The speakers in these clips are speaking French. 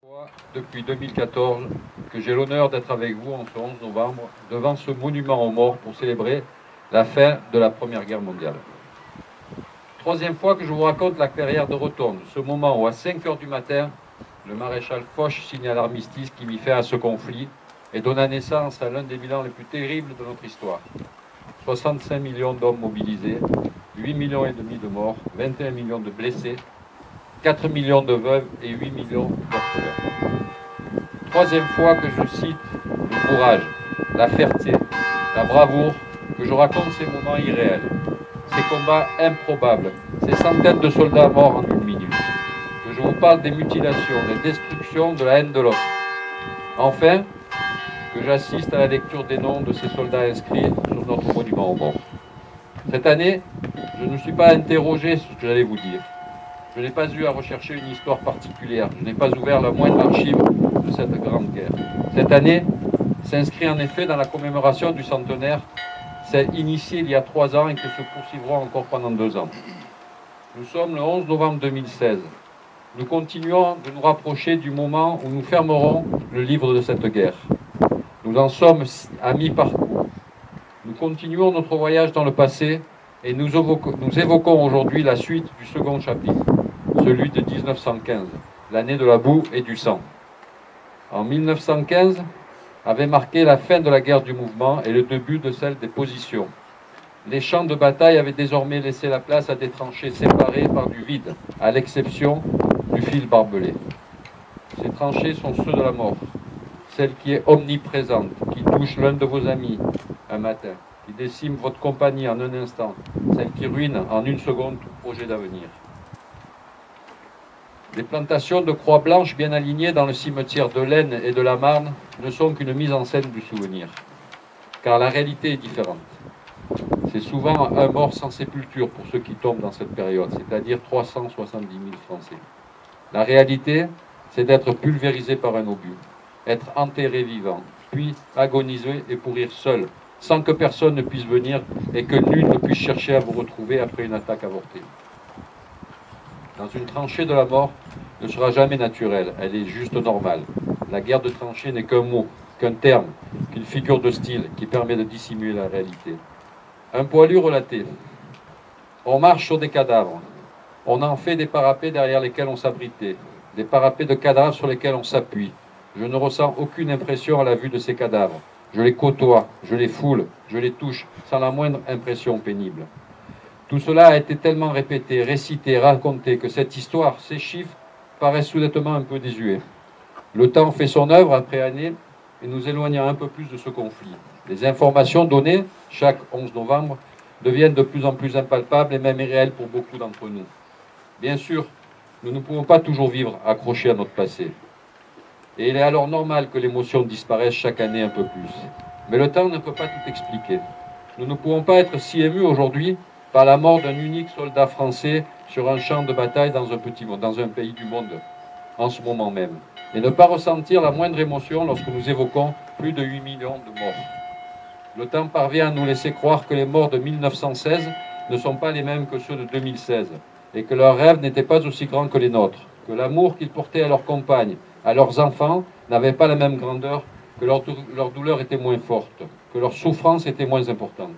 fois depuis 2014 que j'ai l'honneur d'être avec vous en ce 11 novembre devant ce monument aux morts pour célébrer la fin de la Première Guerre mondiale. Troisième fois que je vous raconte la clairière de Rotonde, ce moment où à 5 heures du matin, le maréchal Foch signa l'armistice qui mit fin à ce conflit et donna naissance à l'un des bilans les plus terribles de notre histoire. 65 millions d'hommes mobilisés, 8 millions et demi de morts, 21 millions de blessés, 4 millions de veuves et 8 millions d'orphelins. Troisième fois que je cite le courage, la fierté, la bravoure, que je raconte ces moments irréels, ces combats improbables, ces centaines de soldats morts en une minute, que je vous parle des mutilations, des destructions, de la haine de l'autre. Enfin, que j'assiste à la lecture des noms de ces soldats inscrits sur notre monument aux morts. Cette année, je ne me suis pas interrogé sur ce que j'allais vous dire. Je n'ai pas eu à rechercher une histoire particulière. Je n'ai pas ouvert la moindre archive de cette grande guerre. Cette année s'inscrit en effet dans la commémoration du centenaire, celle initiée il y a 3 ans et qui se poursuivra encore pendant 2 ans. Nous sommes le 11 novembre 2016. Nous continuons de nous rapprocher du moment où nous fermerons le livre de cette guerre. Nous en sommes à mi-parcours. Nous continuons notre voyage dans le passé et nous évoquons aujourd'hui la suite du second chapitre, celui de 1915, l'année de la boue et du sang. En 1915 avait marqué la fin de la guerre du mouvement et le début de celle des positions. Les champs de bataille avaient désormais laissé la place à des tranchées séparées par du vide, à l'exception du fil barbelé. Ces tranchées sont ceux de la mort, celle qui est omniprésente, qui touche l'un de vos amis un matin, qui décime votre compagnie en un instant, celle qui ruine en une seconde tout projet d'avenir. Les plantations de croix blanches bien alignées dans le cimetière de l'Aisne et de la Marne ne sont qu'une mise en scène du souvenir, car la réalité est différente. C'est souvent un mort sans sépulture pour ceux qui tombent dans cette période, c'est-à-dire 370 000 Français. La réalité, c'est d'être pulvérisé par un obus, être enterré vivant, puis agoniser et pourrir seul, sans que personne ne puisse venir et que nul ne puisse chercher à vous retrouver après une attaque avortée. Dans une tranchée de la mort ne sera jamais naturelle, elle est juste normale. La guerre de tranchée n'est qu'un mot, qu'un terme, qu'une figure de style qui permet de dissimuler la réalité. Un poilu relaté. On marche sur des cadavres. On en fait des parapets derrière lesquels on s'abritait, des parapets de cadavres sur lesquels on s'appuie. Je ne ressens aucune impression à la vue de ces cadavres. Je les côtoie, je les foule, je les touche, sans la moindre impression pénible. Tout cela a été tellement répété, récité, raconté, que cette histoire, ces chiffres, paraissent soudainement un peu désuets. Le temps fait son œuvre après année et nous éloignons un peu plus de ce conflit. Les informations données, chaque 11 novembre, deviennent de plus en plus impalpables et même irréelles pour beaucoup d'entre nous. Bien sûr, nous ne pouvons pas toujours vivre accrochés à notre passé. Et il est alors normal que l'émotion disparaisse chaque année un peu plus. Mais le temps ne peut pas tout expliquer. Nous ne pouvons pas être si émus aujourd'hui par la mort d'un unique soldat français sur un champ de bataille dans un pays du monde, en ce moment même, et ne pas ressentir la moindre émotion lorsque nous évoquons plus de 8 millions de morts. Le temps parvient à nous laisser croire que les morts de 1916 ne sont pas les mêmes que ceux de 2016, et que leurs rêves n'étaient pas aussi grands que les nôtres, que l'amour qu'ils portaient à leurs compagnes, à leurs enfants, n'avait pas la même grandeur, que leur douleur était moins forte, que leur souffrance était moins importante.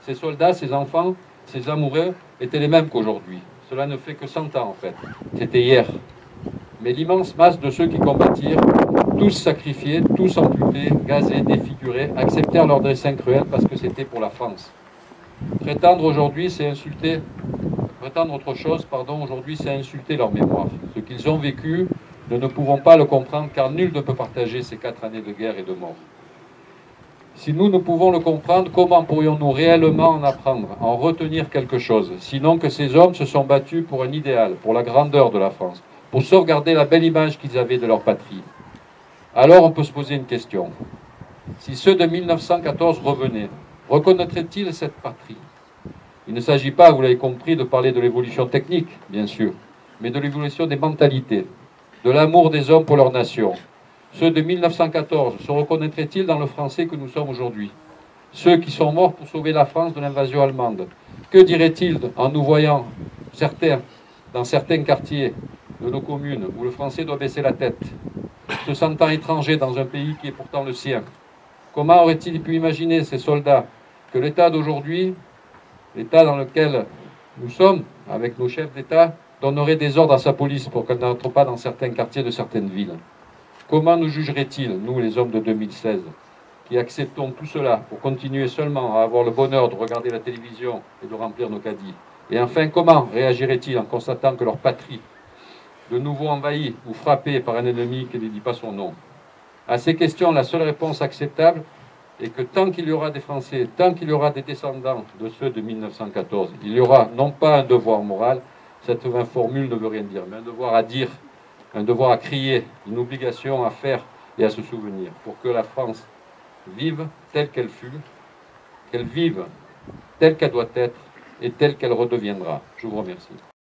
Ces soldats, ces enfants, ces amoureux étaient les mêmes qu'aujourd'hui. Cela ne fait que 100 ans en fait. C'était hier. Mais l'immense masse de ceux qui combattirent, tous sacrifiés, tous amputés, gazés, défigurés, acceptèrent leur dessein cruel parce que c'était pour la France. Prétendre aujourd'hui, c'est insulter. Prétendre autre chose, aujourd'hui, c'est insulter leur mémoire. Ce qu'ils ont vécu, nous ne pouvons pas le comprendre car nul ne peut partager ces 4 années de guerre et de mort. Si nous ne pouvons le comprendre, comment pourrions-nous réellement en apprendre, en retenir quelque chose, sinon que ces hommes se sont battus pour un idéal, pour la grandeur de la France, pour sauvegarder la belle image qu'ils avaient de leur patrie. Alors on peut se poser une question. Si ceux de 1914 revenaient, reconnaîtraient-ils cette patrie? Il ne s'agit pas, vous l'avez compris, de parler de l'évolution technique, bien sûr, mais de l'évolution des mentalités, de l'amour des hommes pour leur nation. Ceux de 1914 se reconnaîtraient-ils dans le Français que nous sommes aujourd'hui? Ceux qui sont morts pour sauver la France de l'invasion allemande, que diraient-ils en nous voyant, certains, dans certains quartiers de nos communes, où le Français doit baisser la tête? se sentant étrangers dans un pays qui est pourtant le sien? Comment auraient-ils pu imaginer, ces soldats, que l'État d'aujourd'hui, l'État dans lequel nous sommes, avec nos chefs d'État, donnerait des ordres à sa police pour qu'elle n'entre pas dans certains quartiers de certaines villes? Comment nous jugerait-il, nous les hommes de 2016, qui acceptons tout cela pour continuer seulement à avoir le bonheur de regarder la télévision et de remplir nos caddies? Et enfin, comment réagiraient-ils en constatant que leur patrie, de nouveau envahie ou frappée par un ennemi qui ne dit pas son nom? À ces questions, la seule réponse acceptable est que tant qu'il y aura des Français, tant qu'il y aura des descendants de ceux de 1914, il y aura non pas un devoir moral, cette formule ne veut rien dire, mais un devoir à dire, un devoir à crier, une obligation à faire et à se souvenir, pour que la France vive telle qu'elle fut, qu'elle vive telle qu'elle doit être et telle qu'elle redeviendra. Je vous remercie.